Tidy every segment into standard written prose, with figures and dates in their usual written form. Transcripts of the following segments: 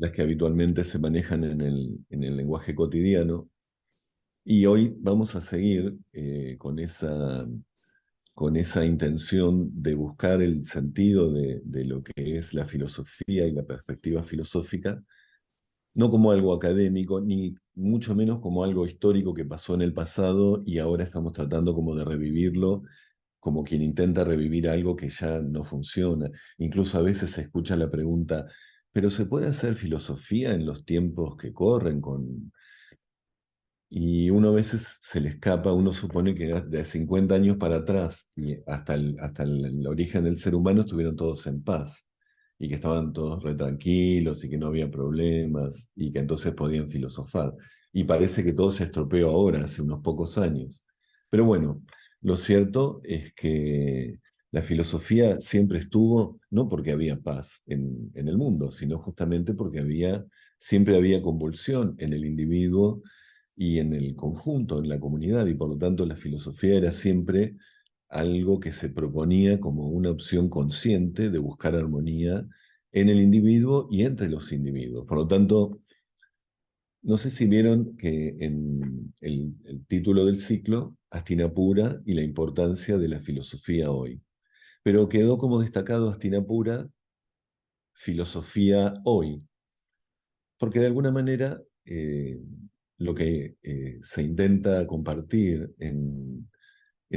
las que habitualmente se manejan en el lenguaje cotidiano. Y hoy vamos a seguir con esa intención de buscar el sentido de lo que es la filosofía y la perspectiva filosófica, no como algo académico, ni mucho menos como algo histórico que pasó en el pasado y ahora estamos tratando como de revivirlo, como quien intenta revivir algo que ya no funciona. Incluso a veces se escucha la pregunta, ¿pero se puede hacer filosofía en los tiempos que corren con... Y uno a veces se le escapa, uno supone que de 50 años para atrás y hasta el origen del ser humano estuvieron todos en paz y que estaban todos re tranquilos y que no había problemas y que entonces podían filosofar. Y parece que todo se estropeó ahora, hace unos pocos años. Pero bueno, lo cierto es que la filosofía siempre estuvo, no porque había paz en el mundo, sino justamente porque siempre había convulsión en el individuo y en el conjunto, en la comunidad, y por lo tanto la filosofía era siempre algo que se proponía como una opción consciente de buscar armonía en el individuo y entre los individuos. Por lo tanto, no sé si vieron que en el título del ciclo, Hastinapura y la importancia de la filosofía hoy, pero quedó como destacado Hastinapura, filosofía hoy, porque de alguna manera lo que se intenta compartir en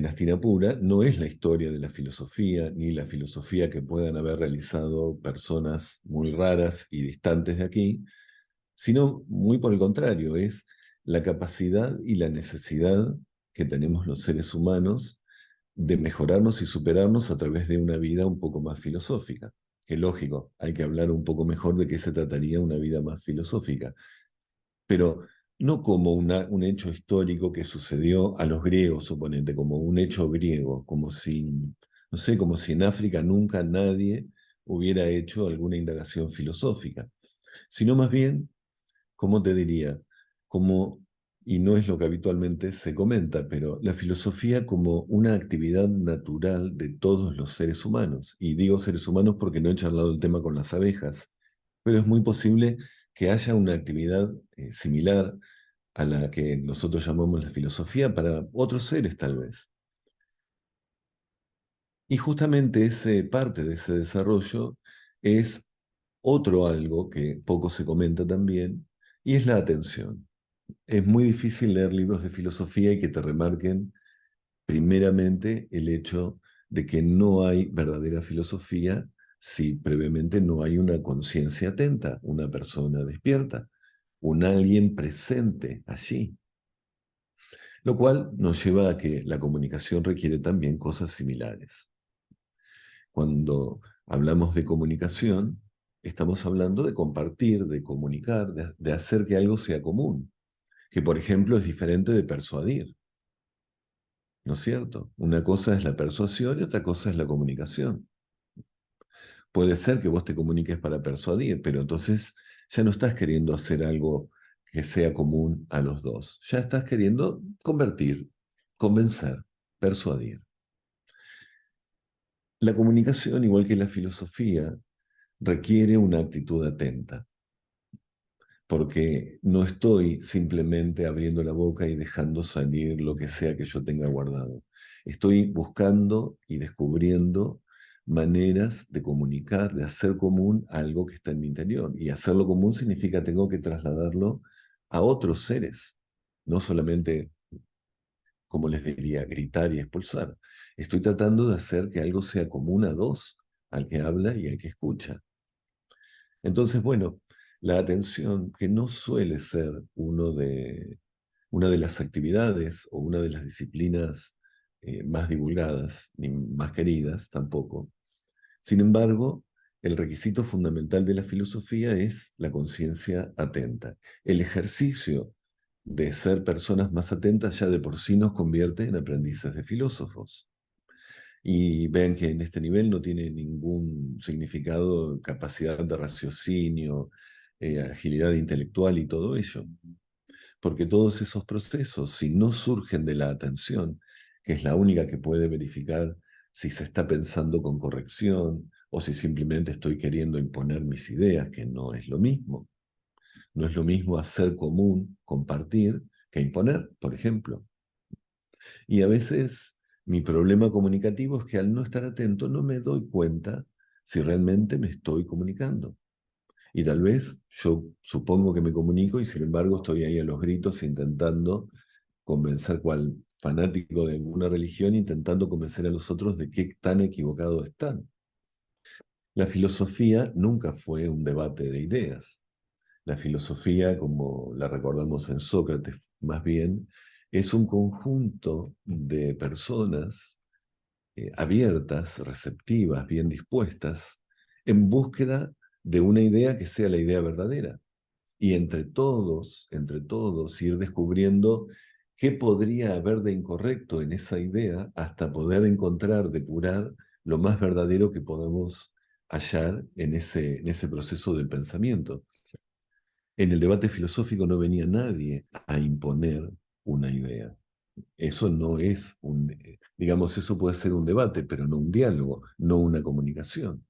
Hastinapura no es la historia de la filosofía, ni la filosofía que puedan haber realizado personas muy raras y distantes de aquí, sino muy por el contrario, es la capacidad y la necesidad que tenemos los seres humanos de mejorarnos y superarnos a través de una vida un poco más filosófica. Que lógico, hay que hablar un poco mejor de qué se trataría una vida más filosófica, pero no como un hecho histórico que sucedió a los griegos, suponete, como un hecho griego, como si, no sé, como si en África nunca nadie hubiera hecho alguna indagación filosófica, sino más bien, ¿cómo te diría? Como, y no es lo que habitualmente se comenta, pero la filosofía como una actividad natural de todos los seres humanos. Y digo seres humanos porque no he charlado el tema con las abejas, pero es muy posible que haya una actividad similar a la que nosotros llamamos la filosofía para otros seres tal vez. Y justamente ese parte de ese desarrollo es otro algo que poco se comenta también, y es la atención. Es muy difícil leer libros de filosofía y que te remarquen primeramente el hecho de que no hay verdadera filosofía si previamente no hay una conciencia atenta, una persona despierta, un alguien presente allí. Lo cual nos lleva a que la comunicación requiere también cosas similares. Cuando hablamos de comunicación, estamos hablando de compartir, de comunicar, de hacer que algo sea común, que por ejemplo es diferente de persuadir, ¿no es cierto? Una cosa es la persuasión y otra cosa es la comunicación. Puede ser que vos te comuniques para persuadir, pero entonces ya no estás queriendo hacer algo que sea común a los dos. Ya estás queriendo convertir, convencer, persuadir. La comunicación, igual que la filosofía, requiere una actitud atenta, porque no estoy simplemente abriendo la boca y dejando salir lo que sea que yo tenga guardado. Estoy buscando y descubriendo maneras de comunicar, de hacer común algo que está en mi interior. Y hacerlo común significa tengo que trasladarlo a otros seres, no solamente, como les diría, gritar y expulsar. Estoy tratando de hacer que algo sea común a dos, al que habla y al que escucha. Entonces, bueno, la atención, que no suele ser una de las actividades o una de las disciplinas más divulgadas, ni más queridas tampoco. Sin embargo, el requisito fundamental de la filosofía es la conciencia atenta. El ejercicio de ser personas más atentas ya de por sí nos convierte en aprendices de filósofos. Y vean que en este nivel no tiene ningún significado capacidad de raciocinio, agilidad intelectual y todo ello. Porque todos esos procesos, si no surgen de la atención, que es la única que puede verificar si se está pensando con corrección o si simplemente estoy queriendo imponer mis ideas, que no es lo mismo. No es lo mismo hacer común, compartir, que imponer, por ejemplo. Y a veces mi problema comunicativo es que al no estar atento no me doy cuenta si realmente me estoy comunicando. Y tal vez yo supongo que me comunico y sin embargo estoy ahí a los gritos intentando convencer cual fanático de alguna religión, intentando convencer a los otros de qué tan equivocados están. La filosofía nunca fue un debate de ideas. La filosofía, como la recordamos en Sócrates, más bien, es un conjunto de personas abiertas, receptivas, bien dispuestas, en búsqueda de una idea que sea la idea verdadera. Y entre todos, ir descubriendo qué podría haber de incorrecto en esa idea hasta poder encontrar, depurar lo más verdadero que podemos hallar en ese proceso del pensamiento. En el debate filosófico no venía nadie a imponer una idea. Eso no es digamos, eso puede ser un debate, pero no un diálogo, no una comunicación.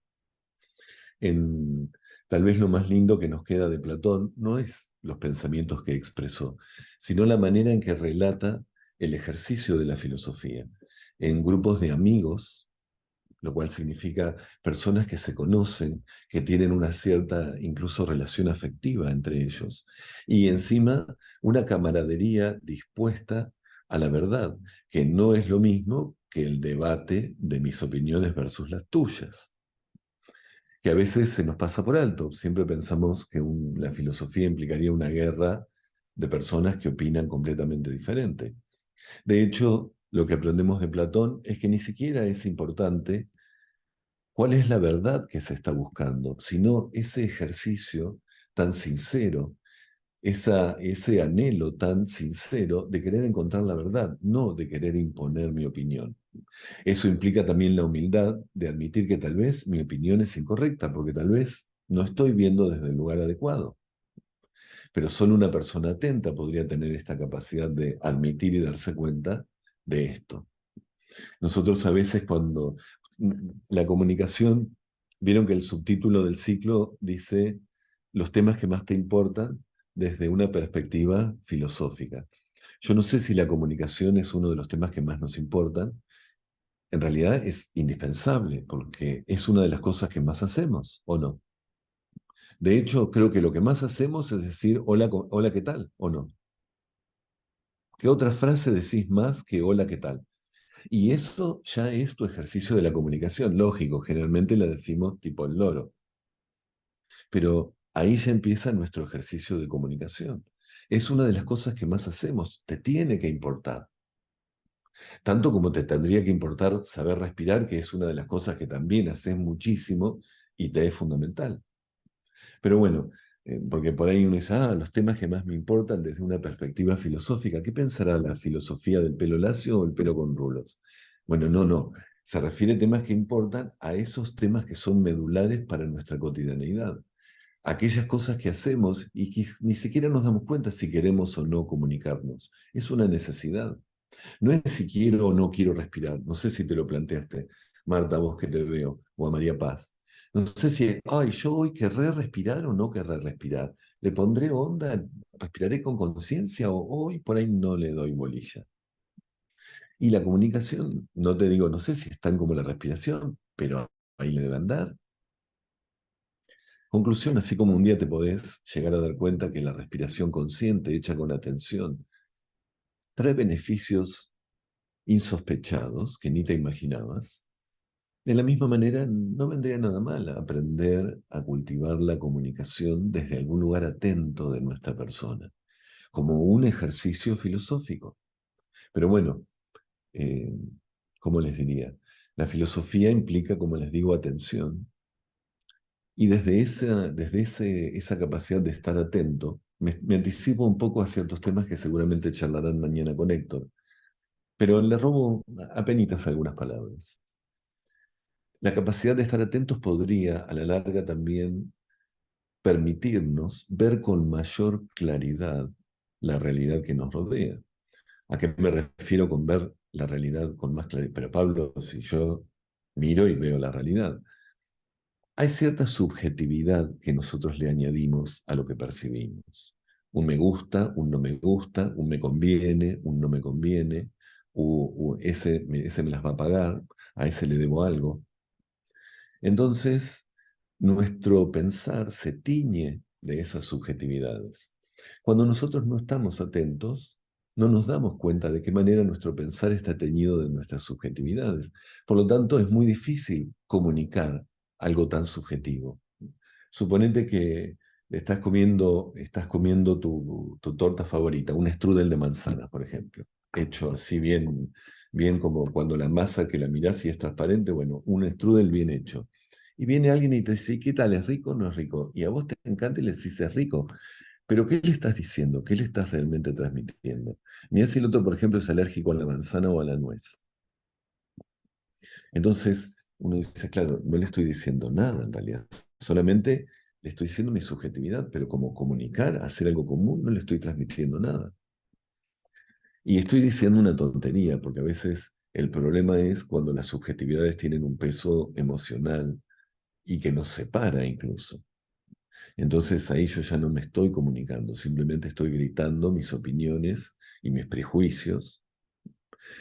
En, Tal vez lo más lindo que nos queda de Platón no es los pensamientos que expresó, sino la manera en que relata el ejercicio de la filosofía. En grupos de amigos, lo cual significa personas que se conocen, que tienen una cierta incluso relación afectiva entre ellos, y encima una camaradería dispuesta a la verdad, que no es lo mismo que el debate de mis opiniones versus las tuyas, que a veces se nos pasa por alto. Siempre pensamos que la filosofía implicaría una guerra de personas que opinan completamente diferente. De hecho, lo que aprendemos de Platón es que ni siquiera es importante cuál es la verdad que se está buscando, sino ese ejercicio tan sincero, ese anhelo tan sincero de querer encontrar la verdad, no de querer imponer mi opinión. Eso implica también la humildad de admitir que tal vez mi opinión es incorrecta, porque tal vez no estoy viendo desde el lugar adecuado. Pero solo una persona atenta podría tener esta capacidad de admitir y darse cuenta de esto. Nosotros a veces cuando la comunicación, vieron que el subtítulo del ciclo dice los temas que más te importan desde una perspectiva filosófica. Yo no sé si la comunicación es uno de los temas que más nos importan. En realidad es indispensable porque es una de las cosas que más hacemos, ¿o no? De hecho, creo que lo que más hacemos es decir hola, hola, ¿qué tal? ¿O no? ¿Qué otra frase decís más que hola, ¿qué tal? Y eso ya es tu ejercicio de la comunicación, lógico, generalmente la decimos tipo el loro, pero ahí ya empieza nuestro ejercicio de comunicación. Es una de las cosas que más hacemos, te tiene que importar, tanto como te tendría que importar saber respirar, que es una de las cosas que también haces muchísimo y te es fundamental. Pero bueno, porque por ahí uno dice, los temas que más me importan desde una perspectiva filosófica, ¿qué pensará la filosofía del pelo lacio o el pelo con rulos? Bueno, no. Se refiere a temas que importan a esos temas que son medulares para nuestra cotidianeidad. Aquellas cosas que hacemos y que ni siquiera nos damos cuenta si queremos o no comunicarnos. Es una necesidad. No es si quiero o no quiero respirar. No sé si te lo planteaste, Marta, vos que te veo, o a María Paz. No sé si, yo hoy querré respirar o no querré respirar. ¿Le pondré onda? ¿Respiraré con conciencia o hoy por ahí no le doy bolilla? Y la comunicación, no te digo, no sé si es tan como la respiración, pero ahí le debe andar. Conclusión, así como un día te podés llegar a dar cuenta que la respiración consciente, hecha con atención, trae beneficios insospechados que ni te imaginabas. De la misma manera, no vendría nada mal aprender a cultivar la comunicación desde algún lugar atento de nuestra persona, como un ejercicio filosófico. Pero bueno, eh, ¿cómo les diría? La filosofía implica, como les digo, atención. Y esa capacidad de estar atento, me anticipo un poco a ciertos temas que seguramente charlarán mañana con Héctor, pero le robo apenitas algunas palabras. La capacidad de estar atentos podría, a la larga, también permitirnos ver con mayor claridad la realidad que nos rodea. ¿A qué me refiero con ver la realidad con más claridad? Pero Pablo, si yo miro y veo la realidad, hay cierta subjetividad que nosotros le añadimos a lo que percibimos. Un me gusta, un no me gusta, un me conviene, un no me conviene, ese me las va a pagar, a ese le debo algo. Entonces, nuestro pensar se tiñe de esas subjetividades. Cuando nosotros no estamos atentos, no nos damos cuenta de qué manera nuestro pensar está teñido de nuestras subjetividades. Por lo tanto, es muy difícil comunicar algo tan subjetivo. Suponete que estás comiendo tu torta favorita, un strudel de manzana, por ejemplo, hecho así bien, bien como cuando la masa que la mirás y es transparente, bueno, un strudel bien hecho. Y viene alguien y te dice, ¿qué tal? ¿Es rico o no es rico? Y a vos te encanta y le decís, es rico. Pero ¿qué le estás diciendo? ¿Qué le estás realmente transmitiendo? Mirá si el otro, por ejemplo, es alérgico a la manzana o a la nuez. Entonces, uno dice, claro, no le estoy diciendo nada en realidad, solamente le estoy diciendo mi subjetividad, pero como comunicar, hacer algo común, no le estoy transmitiendo nada. Y estoy diciendo una tontería, porque a veces el problema es cuando las subjetividades tienen un peso emocional y que nos separa incluso. Entonces ahí yo ya no me estoy comunicando, simplemente estoy gritando mis opiniones y mis prejuicios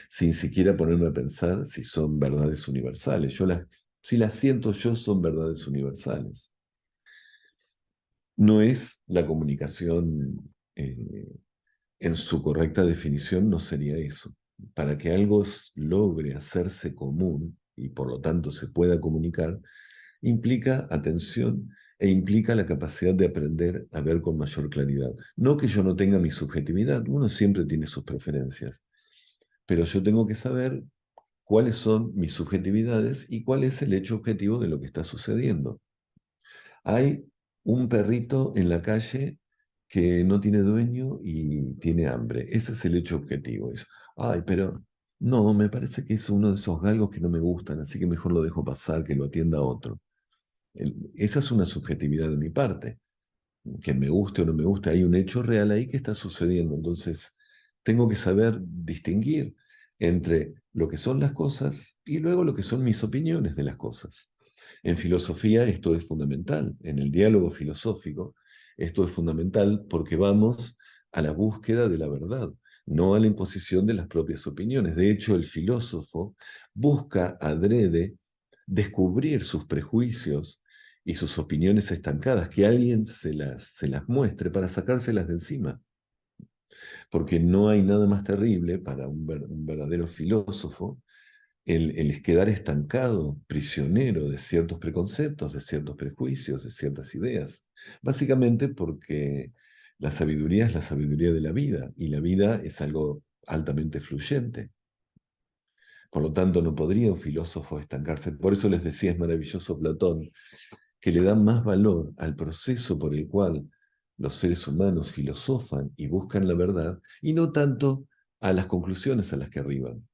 sin siquiera ponerme a pensar si son verdades universales. Si las siento yo, son verdades universales. No es la comunicación en su correcta definición, no sería eso. Para que algo logre hacerse común y por lo tanto se pueda comunicar, implica atención e implica la capacidad de aprender a ver con mayor claridad. No que yo no tenga mi subjetividad, uno siempre tiene sus preferencias, pero yo tengo que saber cuáles son mis subjetividades y cuál es el hecho objetivo de lo que está sucediendo. Hay un perrito en la calle que no tiene dueño y tiene hambre. Ese es el hecho objetivo. Ay, pero no, me parece que es uno de esos galgos que no me gustan, así que mejor lo dejo pasar, que lo atienda otro. Esa es una subjetividad de mi parte. Que me guste o no me guste, hay un hecho real ahí que está sucediendo. Entonces, tengo que saber distinguir entre lo que son las cosas y luego lo que son mis opiniones de las cosas. En filosofía esto es fundamental, en el diálogo filosófico esto es fundamental porque vamos a la búsqueda de la verdad, no a la imposición de las propias opiniones. De hecho, el filósofo busca adrede descubrir sus prejuicios y sus opiniones estancadas, que alguien se las muestre para sacárselas de encima. Porque no hay nada más terrible para un verdadero filósofo el quedar estancado, prisionero de ciertos preconceptos, de ciertos prejuicios, de ciertas ideas. Básicamente porque la sabiduría es la sabiduría de la vida y la vida es algo altamente fluyente. Por lo tanto, no podría un filósofo estancarse. Por eso les decía, es maravilloso Platón, que le da más valor al proceso por el cual los seres humanos filosofan y buscan la verdad, y no tanto a las conclusiones a las que arriban,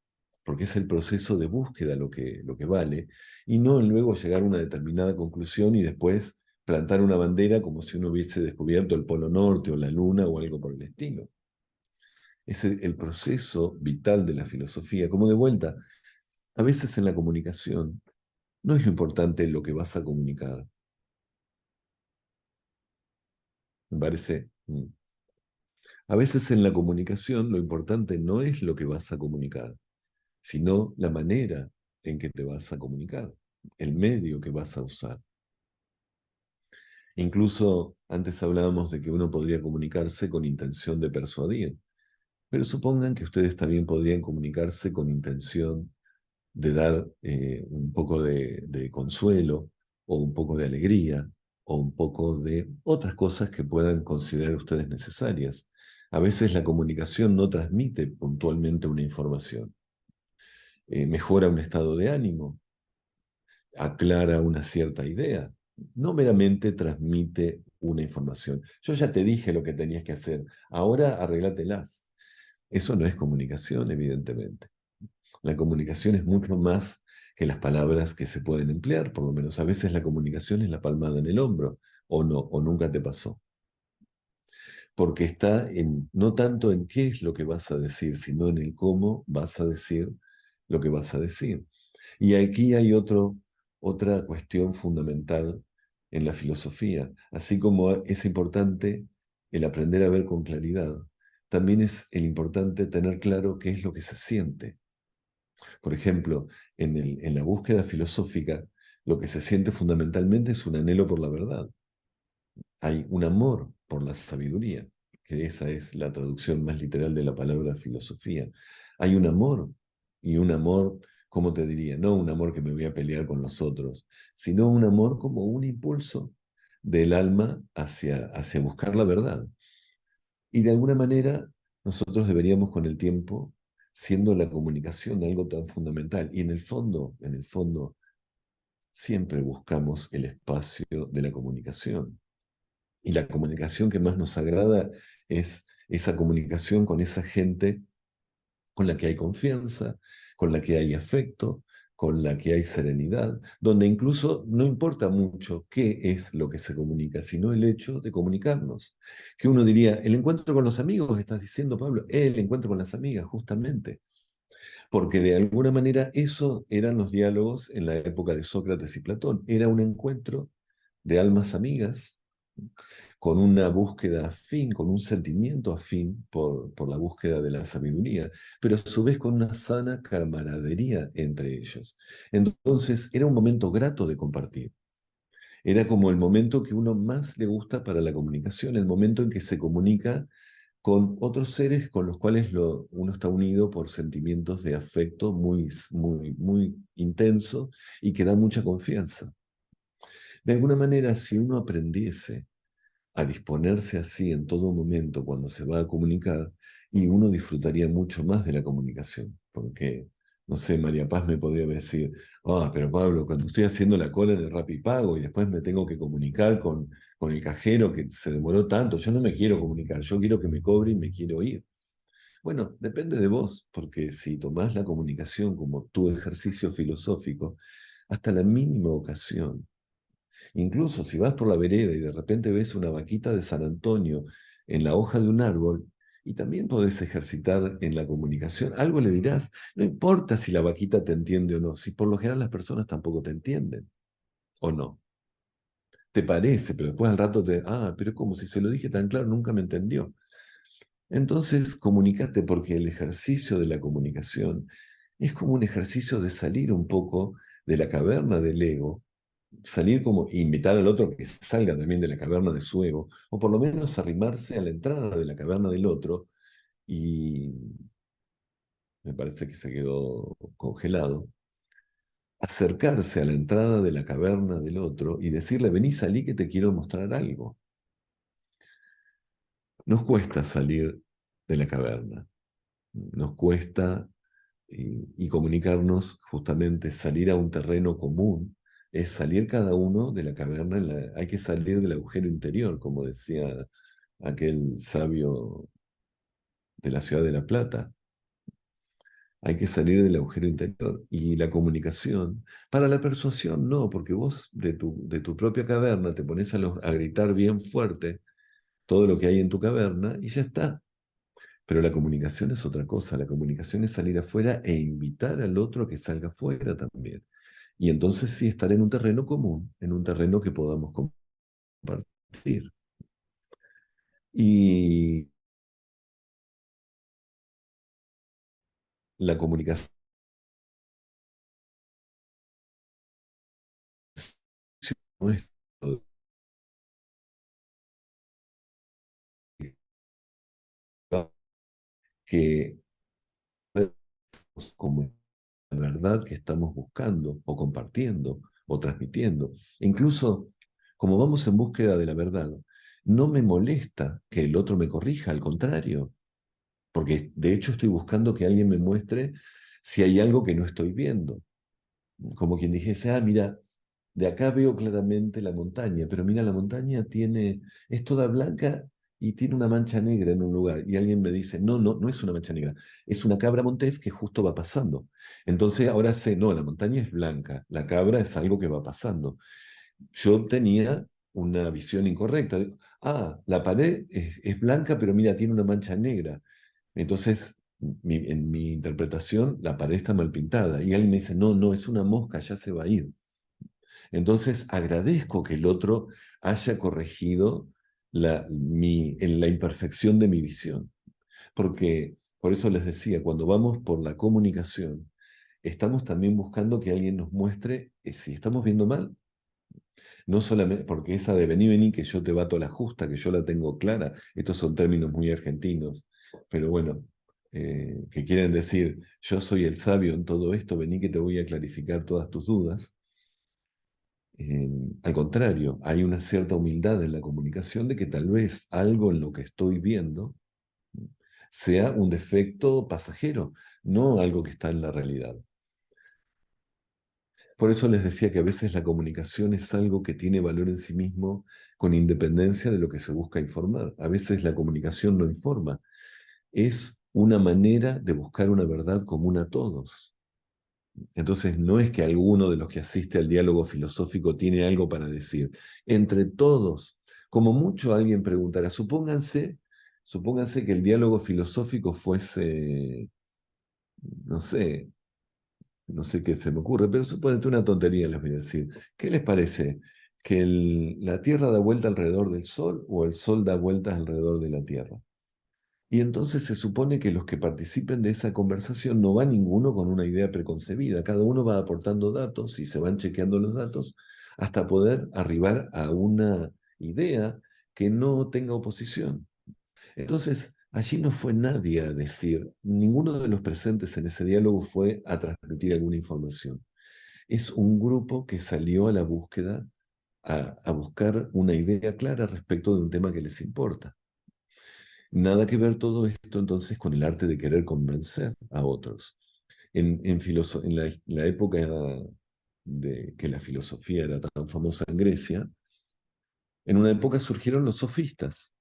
porque es el proceso de búsqueda lo que vale, y no luego llegar a una determinada conclusión y después plantar una bandera como si uno hubiese descubierto el Polo Norte o la Luna o algo por el estilo. Es el proceso vital de la filosofía, como de vuelta, a veces en la comunicación no es lo importante lo que vas a comunicar, me parece. A veces en la comunicación lo importante no es lo que vas a comunicar, sino la manera en que te vas a comunicar, el medio que vas a usar. Incluso antes hablábamos de que uno podría comunicarse con intención de persuadir, pero supongan que ustedes también podrían comunicarse con intención de dar un poco de consuelo o un poco de alegría o un poco de otras cosas que puedan considerar ustedes necesarias. A veces la comunicación no transmite puntualmente una información, mejora un estado de ánimo, aclara una cierta idea, no meramente transmite una información. Yo ya te dije lo que tenías que hacer, ahora arreglátelas. Eso no es comunicación, evidentemente. La comunicación es mucho más que las palabras que se pueden emplear, por lo menos a veces la comunicación es la palmada en el hombro, o no, o nunca te pasó. Porque está no tanto en qué es lo que vas a decir, sino en el cómo vas a decir lo que vas a decir. Y aquí hay otra cuestión fundamental en la filosofía. Así como es importante el aprender a ver con claridad, también es el importante tener claro qué es lo que se siente. Por ejemplo, en la búsqueda filosófica, lo que se siente fundamentalmente es un anhelo por la verdad. Hay un amor por la sabiduría, que esa es la traducción más literal de la palabra filosofía. Hay un amor, y un amor, ¿cómo te diría? No un amor que me voy a pelear con los otros, sino un amor como un impulso del alma hacia buscar la verdad. Y de alguna manera nosotros deberíamos con el tiempo, siendo la comunicación algo tan fundamental, y en el fondo, siempre buscamos el espacio de la comunicación. Y la comunicación que más nos agrada es esa comunicación con esa gente con la que hay confianza, con la que hay afecto, con la que hay serenidad, donde incluso no importa mucho qué es lo que se comunica, sino el hecho de comunicarnos. Que uno diría, el encuentro con los amigos, estás diciendo, Pablo, el encuentro con las amigas, justamente. Porque de alguna manera eso eran los diálogos en la época de Sócrates y Platón. Era un encuentro de almas amigas con una búsqueda afín, con un sentimiento afín por la búsqueda de la sabiduría, pero a su vez con una sana camaradería entre ellos. Entonces era un momento grato de compartir. Era como el momento que uno más le gusta para la comunicación, el momento en que se comunica con otros seres con los cuales uno está unido por sentimientos de afecto muy intenso y que da mucha confianza. De alguna manera, si uno aprendiese a disponerse así en todo momento cuando se va a comunicar, y uno disfrutaría mucho más de la comunicación, porque, no sé, María Paz me podría decir, pero Pablo, cuando estoy haciendo la cola en el Rapipago y después me tengo que comunicar con el cajero que se demoró tanto, yo no me quiero comunicar, yo quiero que me cobre y me quiero ir. Bueno, depende de vos, porque si tomás la comunicación como tu ejercicio filosófico, hasta la mínima ocasión, incluso si vas por la vereda y de repente ves una vaquita de San Antonio en la hoja de un árbol, y también podés ejercitar en la comunicación, algo le dirás, no importa si la vaquita te entiende o no, si por lo general las personas tampoco te entienden, o no. Te parece, pero después al rato pero como si se lo dije tan claro, nunca me entendió. Entonces, comunícate porque el ejercicio de la comunicación es como un ejercicio de salir un poco de la caverna del ego, salir como invitar al otro que salga también de la caverna de su ego, o por lo menos arrimarse a la entrada de la caverna del otro, y me parece que se quedó congelado, acercarse a la entrada de la caverna del otro y decirle, vení, salí que te quiero mostrar algo. Nos cuesta salir de la caverna, nos cuesta y comunicarnos, justamente salir a un terreno común, es salir cada uno de la caverna, hay que salir del agujero interior, como decía aquel sabio de la ciudad de La Plata. Hay que salir del agujero interior. Y la comunicación, para la persuasión no, porque vos de tu propia caverna te pones a gritar bien fuerte todo lo que hay en tu caverna y ya está. Pero la comunicación es otra cosa, la comunicación es salir afuera e invitar al otro a que salga afuera también. Y entonces sí estar en un terreno común, en un terreno que podamos compartir. Y la comunicación no es que como la verdad que estamos buscando o compartiendo o transmitiendo. Incluso como vamos en búsqueda de la verdad, no me molesta que el otro me corrija, al contrario, porque de hecho estoy buscando que alguien me muestre si hay algo que no estoy viendo. Como quien dijese, mira, de acá veo claramente la montaña, pero mira, la montaña es toda blanca y tiene una mancha negra en un lugar. Y alguien me dice, no, no, no es una mancha negra, es una cabra montés que justo va pasando. Entonces ahora sé, no, la montaña es blanca, la cabra es algo que va pasando. Yo tenía una visión incorrecta. La pared es blanca, pero mira, tiene una mancha negra. Entonces, en mi interpretación, la pared está mal pintada. Y alguien me dice, no, no, es una mosca, ya se va a ir. Entonces agradezco que el otro haya corregido la imperfección de mi visión. Porque, por eso les decía, cuando vamos por la comunicación, estamos también buscando que alguien nos muestre si estamos viendo mal. No solamente porque esa de vení, vení, que yo te bato la justa, que yo la tengo clara, estos son términos muy argentinos, pero bueno, que quieren decir, yo soy el sabio en todo esto, vení que te voy a clarificar todas tus dudas. Al contrario, hay una cierta humildad en la comunicación de que tal vez algo en lo que estoy viendo sea un defecto pasajero, no algo que está en la realidad. Por eso les decía que a veces la comunicación es algo que tiene valor en sí mismo con independencia de lo que se busca informar. A veces la comunicación no informa, es una manera de buscar una verdad común a todos. Entonces no es que alguno de los que asiste al diálogo filosófico tiene algo para decir. Entre todos, como mucho alguien preguntará, supónganse que el diálogo filosófico fuese, no sé, no sé qué se me ocurre, pero suponete una tontería les voy a decir. ¿Qué les parece? ¿Que la Tierra da vuelta alrededor del Sol o el Sol da vueltas alrededor de la Tierra? Y entonces se supone que los que participen de esa conversación no va ninguno con una idea preconcebida, cada uno va aportando datos y se van chequeando los datos hasta poder arribar a una idea que no tenga oposición. Entonces, allí no fue nadie a decir, ninguno de los presentes en ese diálogo fue a transmitir alguna información. Es un grupo que salió a la búsqueda, a buscar una idea clara respecto de un tema que les importa. Nada que ver todo esto entonces con el arte de querer convencer a otros. En la época de que la filosofía era tan famosa en Grecia, en una época surgieron los sofistas.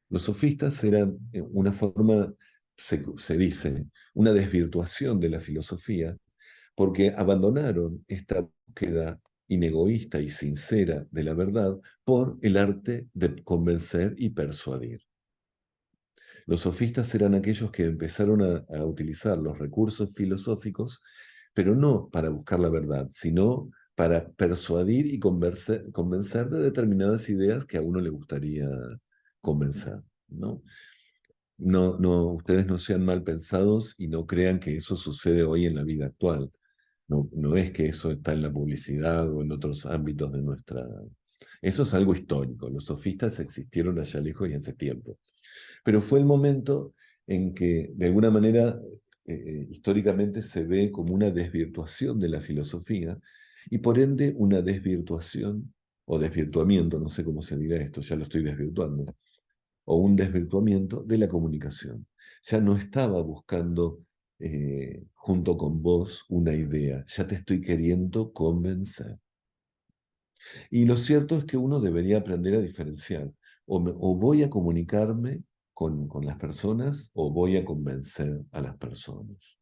Los sofistas eran una forma, se dice, una desvirtuación de la filosofía, porque abandonaron esta búsqueda inegoísta y sincera de la verdad por el arte de convencer y persuadir. Los sofistas eran aquellos que empezaron a utilizar los recursos filosóficos, pero no para buscar la verdad, sino para persuadir y convencer de determinadas ideas que a uno le gustaría convencer, ¿no? No, no, ustedes no sean mal pensados y no crean que eso sucede hoy en la vida actual. No, no es que eso está en la publicidad o en otros ámbitos de nuestra... Eso es algo histórico. Los sofistas existieron allá lejos y hace tiempo. Pero fue el momento en que, de alguna manera, históricamente se ve como una desvirtuación de la filosofía y por ende una desvirtuación o desvirtuamiento, no sé cómo se dirá esto, ya lo estoy desvirtuando, o un desvirtuamiento de la comunicación. Ya no estaba buscando junto con vos una idea, ya te estoy queriendo convencer. Y lo cierto es que uno debería aprender a diferenciar. O voy a comunicarme con las personas o voy a convencer a las personas.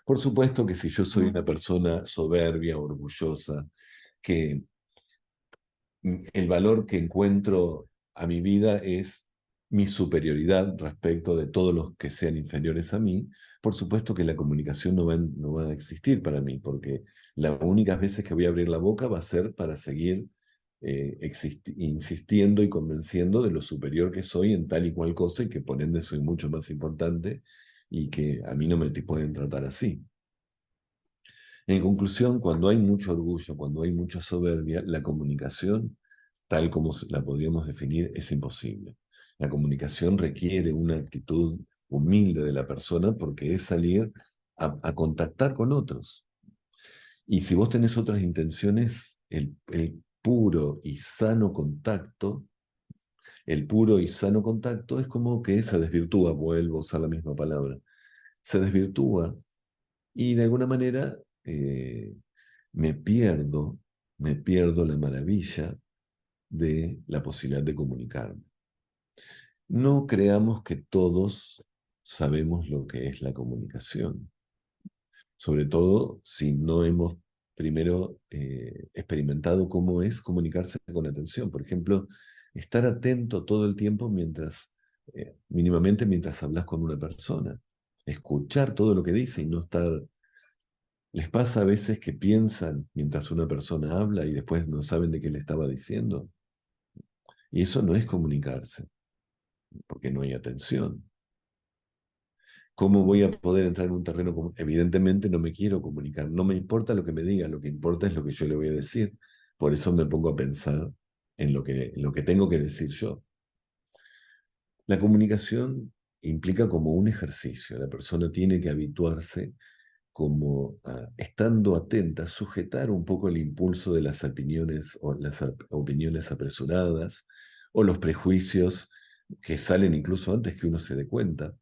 Por supuesto que si yo soy una persona soberbia, orgullosa, que el valor que encuentro a mi vida es mi superioridad respecto de todos los que sean inferiores a mí, por supuesto que la comunicación no va a existir para mí, porque las únicas veces que voy a abrir la boca va a ser para seguir insistiendo y convenciendo de lo superior que soy en tal y cual cosa y que por ende soy mucho más importante y que a mí no me pueden tratar así. En conclusión, cuando hay mucho orgullo, cuando hay mucha soberbia, la comunicación, tal como la podríamos definir, es imposible. La comunicación requiere una actitud humilde de la persona porque es salir a contactar con otros. Y si vos tenés otras intenciones, el puro y sano contacto es como que se desvirtúa, vuelvo a usar la misma palabra, se desvirtúa y de alguna manera me pierdo, me pierdo la maravilla de la posibilidad de comunicarme. No creamos que todos sabemos lo que es la comunicación, sobre todo si no hemos primero experimentado cómo es comunicarse con atención. Por ejemplo, estar atento todo el tiempo mínimamente mientras hablas con una persona, escuchar todo lo que dice y no estar ¿Les pasa a veces que piensan mientras una persona habla y después no saben de qué le estaba diciendo? Y eso no es comunicarse, porque no hay atención. ¿Cómo voy a poder entrar en un terreno común? Evidentemente no me quiero comunicar, no me importa lo que me diga, lo que importa es lo que yo le voy a decir. Por eso me pongo a pensar en lo que tengo que decir yo. La comunicación implica como un ejercicio, la persona tiene que habituarse como estando atenta, sujetar un poco el impulso de las opiniones o las opiniones apresuradas o los prejuicios que salen incluso antes que uno se dé cuenta.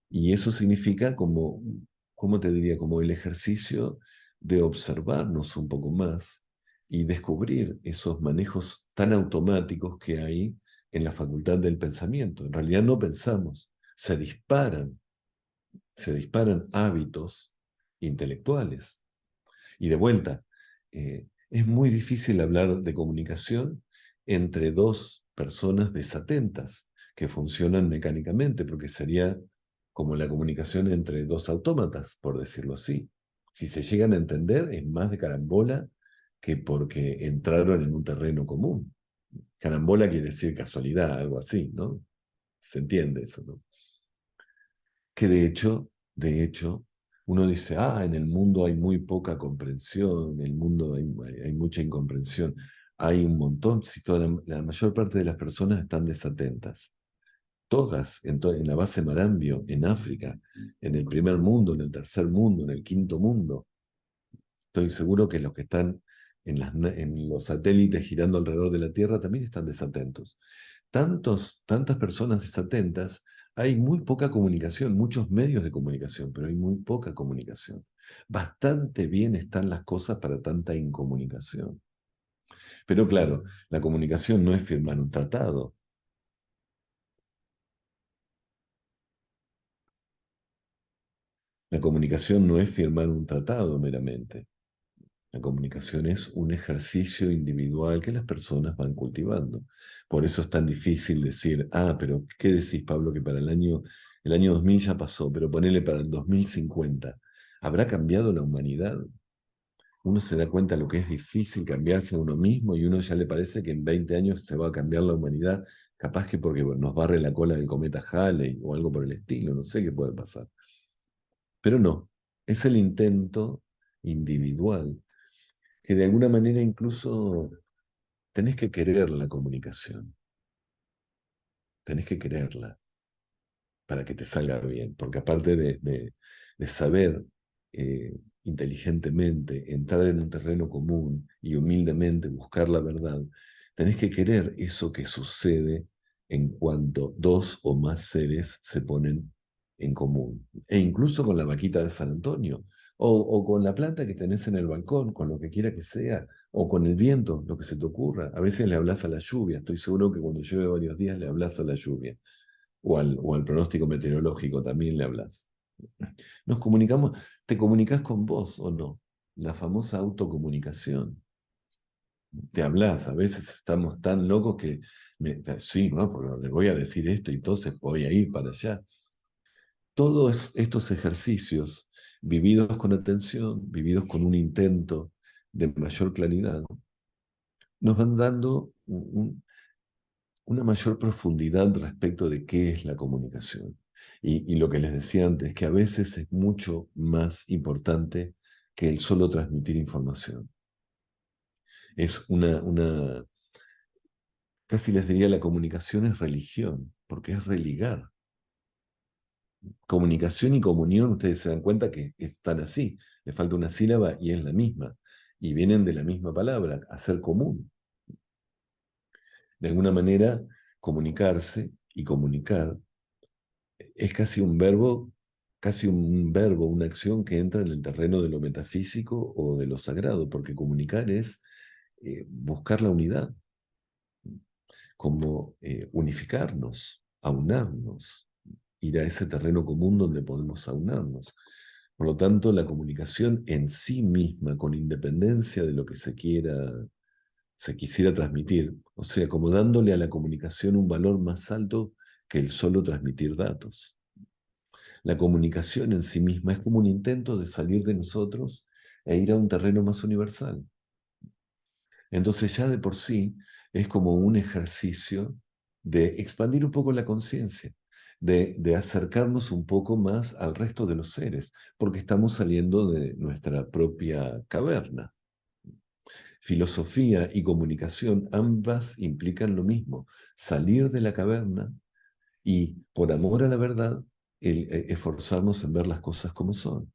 Y eso significa como, ¿cómo te diría? Como el ejercicio de observarnos un poco más y descubrir esos manejos tan automáticos que hay en la facultad del pensamiento. En realidad no pensamos, se disparan hábitos intelectuales. Y de vuelta, es muy difícil hablar de comunicación entre dos personas desatentas que funcionan mecánicamente, porque sería como la comunicación entre dos autómatas, por decirlo así. Si se llegan a entender, es más de carambola que porque entraron en un terreno común. Carambola quiere decir casualidad, algo así, ¿no? Se entiende eso, ¿no? Que de hecho, uno dice, en el mundo hay muy poca comprensión, en el mundo hay mucha incomprensión, hay un montón, si toda la mayor parte de las personas están desatentas, todas, en la base Marambio, en África, en el primer mundo, en el tercer mundo, en el quinto mundo, estoy seguro que los que están en los satélites girando alrededor de la Tierra también están desatentos. Tantas personas desatentas, hay muy poca comunicación, muchos medios de comunicación, pero hay muy poca comunicación. Bastante bien están las cosas para tanta incomunicación. Pero claro, la comunicación no es firmar un tratado. La comunicación no es firmar un tratado meramente. La comunicación es un ejercicio individual que las personas van cultivando. Por eso es tan difícil decir, pero ¿qué decís, Pablo, que para el año 2000 ya pasó, pero ponele para el 2050? ¿Habrá cambiado la humanidad? Uno se da cuenta de lo que es difícil cambiarse a uno mismo y uno ya le parece que en 20 años se va a cambiar la humanidad, capaz que porque bueno, nos barre la cola del cometa Halley o algo por el estilo, no sé qué puede pasar. Pero no, es el intento individual que de alguna manera incluso tenés que querer la comunicación, tenés que quererla para que te salga bien, porque aparte de saber inteligentemente entrar en un terreno común y humildemente buscar la verdad, tenés que querer eso que sucede en cuanto dos o más seres se ponen en común, e incluso con la vaquita de San Antonio, o con la planta que tenés en el balcón, con lo que quiera que sea, o con el viento, lo que se te ocurra. A veces le hablas a la lluvia, estoy seguro que cuando llueve varios días le hablas a la lluvia o al pronóstico meteorológico también le hablas. Nos comunicamos, ¿te comunicas con vos o no? La famosa autocomunicación. Te hablas, a veces estamos tan locos que, sí, ¿no? Porque le voy a decir esto y entonces voy a ir para allá. Todos estos ejercicios, vividos con atención, vividos con un intento de mayor claridad, nos van dando una mayor profundidad respecto de qué es la comunicación. Y lo que les decía antes, que a veces es mucho más importante que el solo transmitir información. Es casi les diría, la comunicación es religión, porque es religar. Comunicación y comunión, ustedes se dan cuenta que están así, le falta una sílaba y es la misma, y vienen de la misma palabra, hacer común. De alguna manera, comunicarse y comunicar es casi un verbo, una acción que entra en el terreno de lo metafísico o de lo sagrado, porque comunicar es buscar la unidad, como unificarnos, aunarnos, ir a ese terreno común donde podemos aunarnos. Por lo tanto, la comunicación en sí misma, con independencia de lo que se quisiera transmitir, o sea, como dándole a la comunicación un valor más alto que el solo transmitir datos. La comunicación en sí misma es como un intento de salir de nosotros e ir a un terreno más universal. Entonces ya de por sí es como un ejercicio de expandir un poco la conciencia, de acercarnos un poco más al resto de los seres, porque estamos saliendo de nuestra propia caverna. Filosofía y comunicación ambas implican lo mismo, salir de la caverna y, por amor a la verdad, esforzarnos en ver las cosas como son.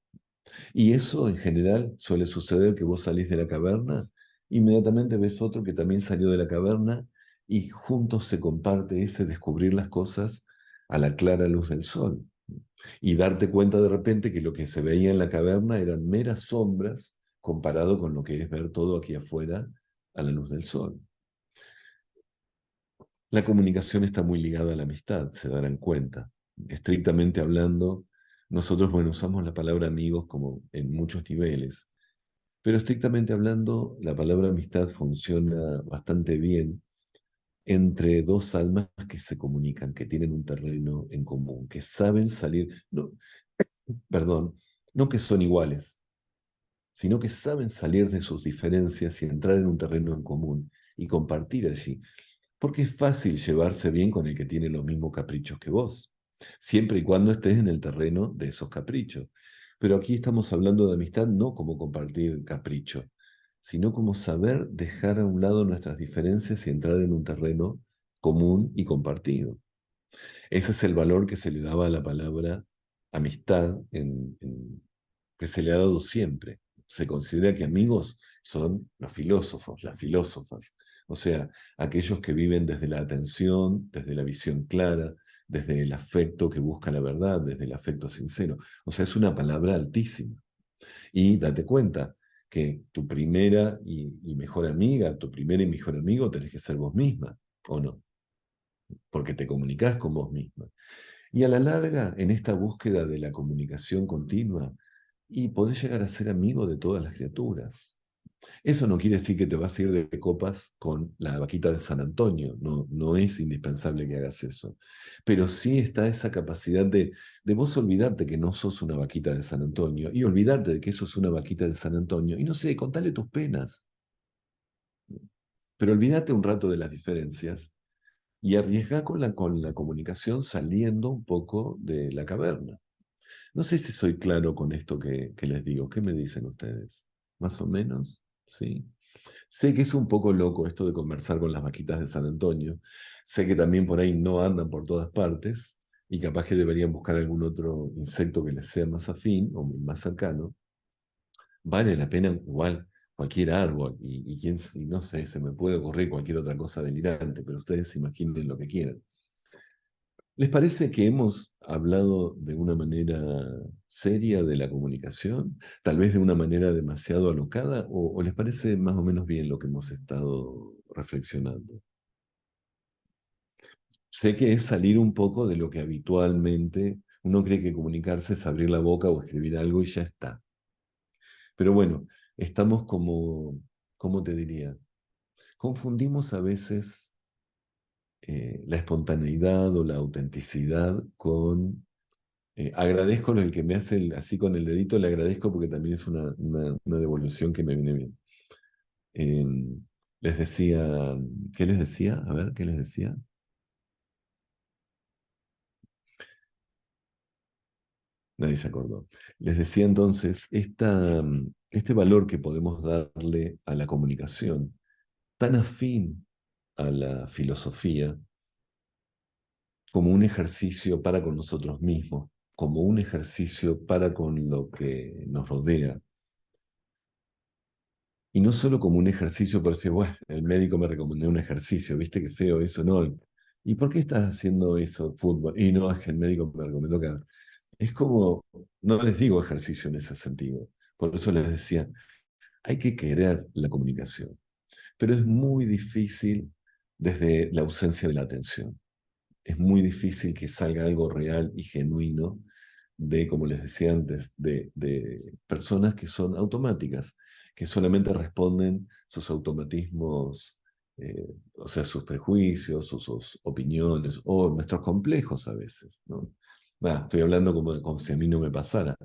Y eso en general suele suceder que vos salís de la caverna, inmediatamente ves otro que también salió de la caverna y juntos se comparte ese descubrir las cosas a la clara luz del sol. Y darte cuenta de repente que lo que se veía en la caverna eran meras sombras comparado con lo que es ver todo aquí afuera a la luz del sol. La comunicación está muy ligada a la amistad, se darán cuenta. Estrictamente hablando, nosotros, bueno, usamos la palabra amigos como en muchos niveles, pero estrictamente hablando, la palabra amistad funciona bastante bien entre dos almas que se comunican, que tienen un terreno en común, que saben salir, no, perdón, no que son iguales, sino que saben salir de sus diferencias y entrar en un terreno en común y compartir allí. Porque es fácil llevarse bien con el que tiene los mismos caprichos que vos, siempre y cuando estés en el terreno de esos caprichos. Pero aquí estamos hablando de amistad no como compartir capricho, sino como saber dejar a un lado nuestras diferencias y entrar en un terreno común y compartido. Ese es el valor que se le daba a la palabra amistad, que se le ha dado siempre. Se considera que amigos son los filósofos, las filósofas, o sea, aquellos que viven desde la atención, desde la visión clara, desde el afecto que busca la verdad, desde el afecto sincero. O sea, es una palabra altísima. Y date cuenta que tu primera y mejor amiga, tu primera y mejor amigo tenés que ser vos misma, ¿o no? Porque te comunicás con vos misma. Y a la larga, en esta búsqueda de la comunicación continua, y podés llegar a ser amigo de todas las criaturas. Eso no quiere decir que te vas a ir de copas con la vaquita de San Antonio, no, no es indispensable que hagas eso. Pero sí está esa capacidad de vos olvidarte que no sos una vaquita de San Antonio y olvidarte de que sos una vaquita de San Antonio y no sé, contale tus penas. Pero olvídate un rato de las diferencias y arriesga con la comunicación saliendo un poco de la caverna. No sé si soy claro con esto que les digo. ¿Qué me dicen ustedes? ¿Más o menos? ¿Sí? Sé que es un poco loco esto de conversar con las vaquitas de San Antonio. Sé que también por ahí no andan por todas partes y capaz que deberían buscar algún otro insecto que les sea más afín o más cercano. Vale la pena igual cualquier árbol y no sé, se me puede ocurrir cualquier otra cosa delirante, pero ustedes imaginen lo que quieran. ¿Les parece que hemos hablado de una manera seria de la comunicación? Tal vez de una manera demasiado alocada, o les parece más o menos bien lo que hemos estado reflexionando? Sé que es salir un poco de lo que habitualmente uno cree que comunicarse es abrir la boca o escribir algo y ya está. Pero bueno, estamos como, ¿cómo te diría? Confundimos a veces la espontaneidad o la autenticidad con agradezco el que me hace así con el dedito, le agradezco porque también es una devolución que me viene bien. Eh, les decía, ¿qué les decía? A ver, ¿qué les decía? Nadie se acordó. Les decía entonces, este valor que podemos darle a la comunicación, tan afín a la filosofía, como un ejercicio para con nosotros mismos, como un ejercicio para con lo que nos rodea. Y no solo como un ejercicio por si, bueno, el médico me recomendó un ejercicio, ¿viste qué feo eso? No. ¿Y por qué estás haciendo eso, fútbol? Y no, es que el médico me recomendó que haga. Es como, no les digo ejercicio en ese sentido. Por eso les decía, hay que querer la comunicación, pero es muy difícil desde la ausencia de la atención. Es muy difícil que salga algo real y genuino de, como les decía antes, de personas que son automáticas, que solamente responden sus automatismos, o sea, sus prejuicios, sus opiniones, o nuestros complejos a veces, ¿no? Estoy hablando como si a mí no me pasara,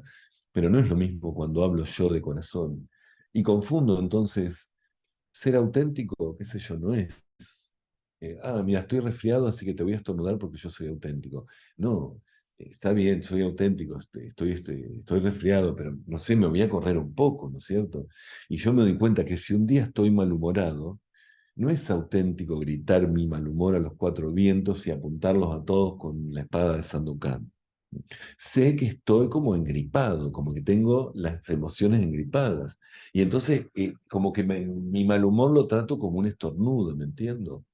pero no es lo mismo cuando hablo yo de corazón. Y confundo entonces ser auténtico, qué sé yo, no es, mira, estoy resfriado, así que te voy a estornudar porque yo soy auténtico. No, está bien, soy auténtico, estoy resfriado, pero no sé, me voy a correr un poco, ¿no es cierto? Y yo me doy cuenta que si un día estoy malhumorado, no es auténtico gritar mi mal humor a los cuatro vientos y apuntarlos a todos con la espada de Sandokan. Sé que estoy como engripado, como que tengo las emociones engripadas. Y entonces, como que mi mal humor lo trato como un estornudo, ¿me entiendo?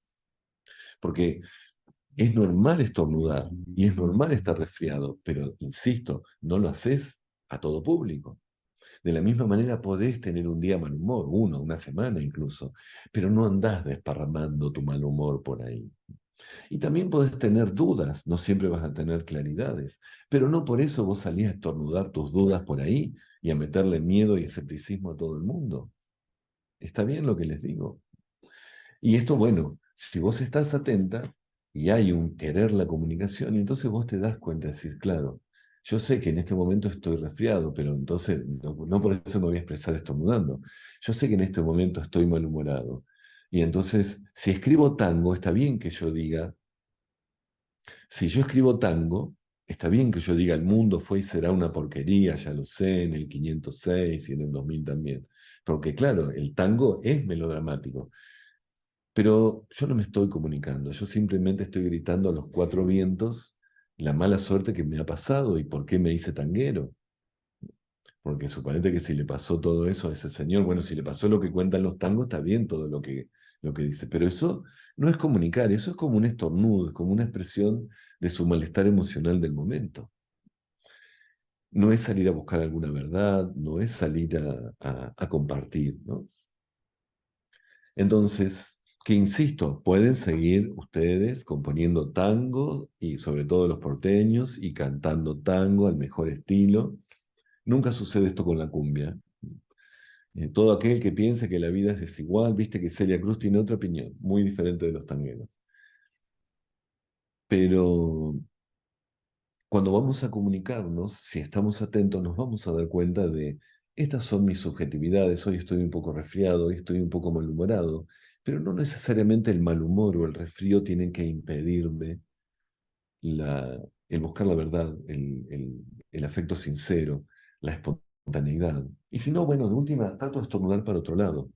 Porque es normal estornudar y es normal estar resfriado, pero insisto, no lo haces a todo público. De la misma manera podés tener un día mal humor, una semana incluso, pero no andás desparramando tu mal humor por ahí. Y también podés tener dudas, no siempre vas a tener claridades, pero no por eso vos salís a estornudar tus dudas por ahí y a meterle miedo y escepticismo a todo el mundo. Está bien lo que les digo. Y esto, bueno, si vos estás atenta y hay un querer la comunicación, entonces vos te das cuenta de decir, claro, yo sé que en este momento estoy resfriado, pero entonces no por eso me voy a expresar estornudando. Yo sé que en este momento estoy malhumorado. Y entonces, si escribo tango, está bien que yo diga, si yo escribo tango, está bien que yo diga el mundo fue y será una porquería, ya lo sé, en el 506 y en el 2000 también. Porque claro, el tango es melodramático, pero yo no me estoy comunicando, yo simplemente estoy gritando a los cuatro vientos la mala suerte que me ha pasado y por qué me hice tanguero. Porque suponete que si le pasó todo eso a ese señor, bueno, si le pasó lo que cuentan los tangos, está bien todo lo que dice, pero eso no es comunicar, eso es como un estornudo, es como una expresión de su malestar emocional del momento. No es salir a buscar alguna verdad, no es salir a compartir, ¿no? Entonces, que insisto, pueden seguir ustedes componiendo tango y sobre todo los porteños y cantando tango al mejor estilo. Nunca sucede esto con la cumbia. Todo aquel que piense que la vida es desigual, viste que Celia Cruz tiene otra opinión, muy diferente de los tangueros. Pero cuando vamos a comunicarnos, si estamos atentos, nos vamos a dar cuenta de, estas son mis subjetividades, hoy estoy un poco resfriado, hoy estoy un poco malhumorado, pero no necesariamente el mal humor o el resfrío tienen que impedirme el buscar la verdad, el afecto sincero, la espontaneidad. Y si no, bueno, de última, trato de estornudar para otro lado,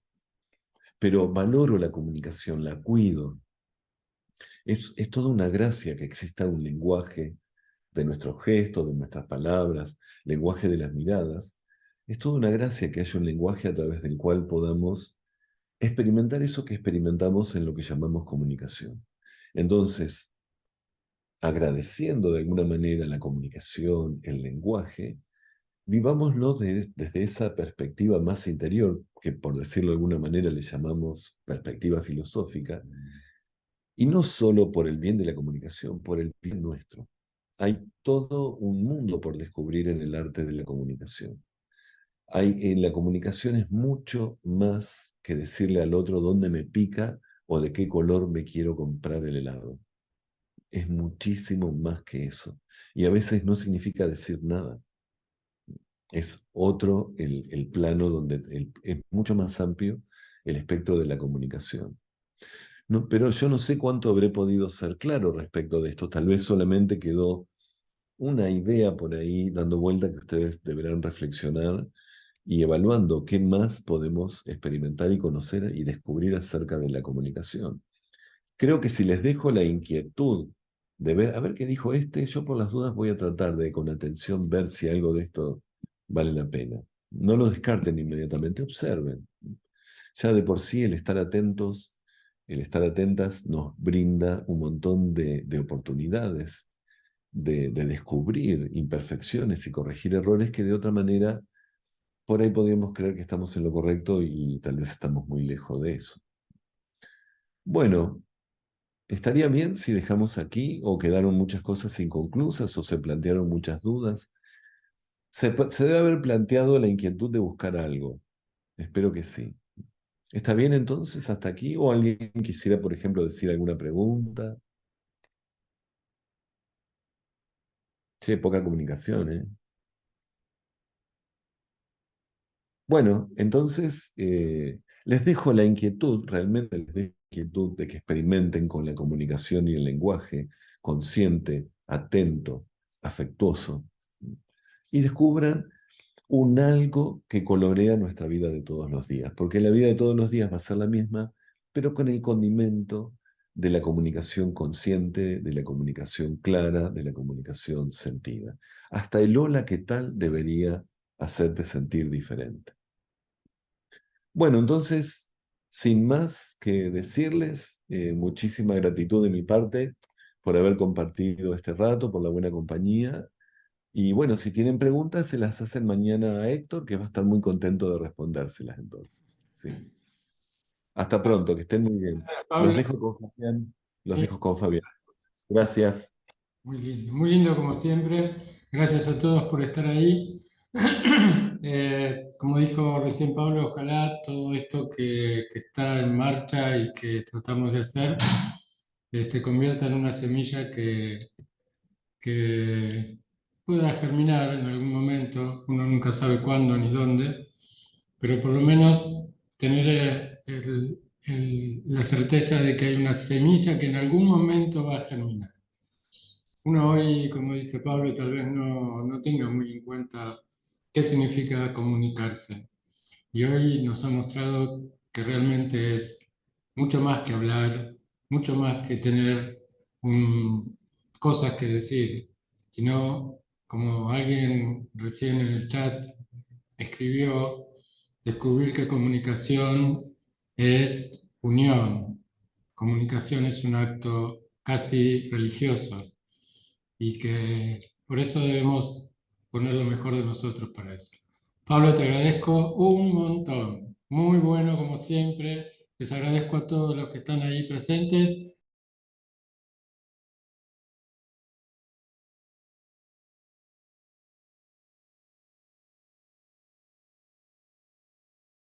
pero valoro la comunicación, la cuido. Es toda una gracia que exista un lenguaje de nuestros gestos, de nuestras palabras, lenguaje de las miradas. Es toda una gracia que haya un lenguaje a través del cual podamos experimentar eso que experimentamos en lo que llamamos comunicación. Entonces, agradeciendo de alguna manera la comunicación, el lenguaje, vivámoslo desde esa perspectiva más interior, que por decirlo de alguna manera le llamamos perspectiva filosófica, y no solo por el bien de la comunicación, por el bien nuestro. Hay todo un mundo por descubrir en el arte de la comunicación. En la comunicación es mucho más que decirle al otro dónde me pica o de qué color me quiero comprar el helado. Es muchísimo más que eso. Y a veces no significa decir nada. Es otro el plano donde es mucho más amplio el espectro de la comunicación. No, pero yo no sé cuánto habré podido ser claro respecto de esto. Tal vez solamente quedó una idea por ahí dando vuelta que ustedes deberán reflexionar y evaluando qué más podemos experimentar y conocer y descubrir acerca de la comunicación. Creo que si les dejo la inquietud de ver, a ver qué dijo este, yo por las dudas voy a tratar de con atención ver si algo de esto vale la pena. No lo descarten inmediatamente, observen. Ya de por sí el estar atentos, el estar atentas nos brinda un montón de oportunidades de descubrir imperfecciones y corregir errores que de otra manera por ahí podríamos creer que estamos en lo correcto y tal vez estamos muy lejos de eso. Bueno, estaría bien si dejamos aquí o quedaron muchas cosas inconclusas o se plantearon muchas dudas. Se debe haber planteado la inquietud de buscar algo. Espero que sí. ¿Está bien entonces hasta aquí? ¿O alguien quisiera, por ejemplo, decir alguna pregunta? Che, poca comunicación, ¿eh? Bueno, entonces les dejo la inquietud, realmente les dejo la inquietud de que experimenten con la comunicación y el lenguaje consciente, atento, afectuoso, y descubran un algo que colorea nuestra vida de todos los días, porque la vida de todos los días va a ser la misma, pero con el condimento de la comunicación consciente, de la comunicación clara, de la comunicación sentida. Hasta el hola, ¿qué tal? Debería hacerte sentir diferente. Bueno, entonces, sin más que decirles, muchísima gratitud de mi parte por haber compartido este rato, por la buena compañía. Y bueno, si tienen preguntas, se las hacen mañana a Héctor, que va a estar muy contento de respondérselas entonces. Sí. Hasta pronto, que estén muy bien. Los Pablo, dejo con Fabián. Los dejo con Fabián. Gracias. muy lindo como siempre. Gracias a todos por estar ahí. Como dijo recién Pablo, ojalá todo esto que está en marcha y que tratamos de hacer se convierta en una semilla que pueda germinar en algún momento. Uno nunca sabe cuándo ni dónde, pero por lo menos tener la certeza de que hay una semilla que en algún momento va a germinar. Uno hoy, como dice Pablo, tal vez no tenga muy en cuenta qué significa comunicarse. Y hoy nos ha mostrado que realmente es mucho más que hablar, mucho más que tener cosas que decir, sino, como alguien recién en el chat escribió, descubrir que comunicación es unión. Comunicación es un acto casi religioso y que por eso debemos poner lo mejor de nosotros para eso. Pablo, te agradezco un montón. Muy bueno como siempre. Les agradezco a todos los que están ahí presentes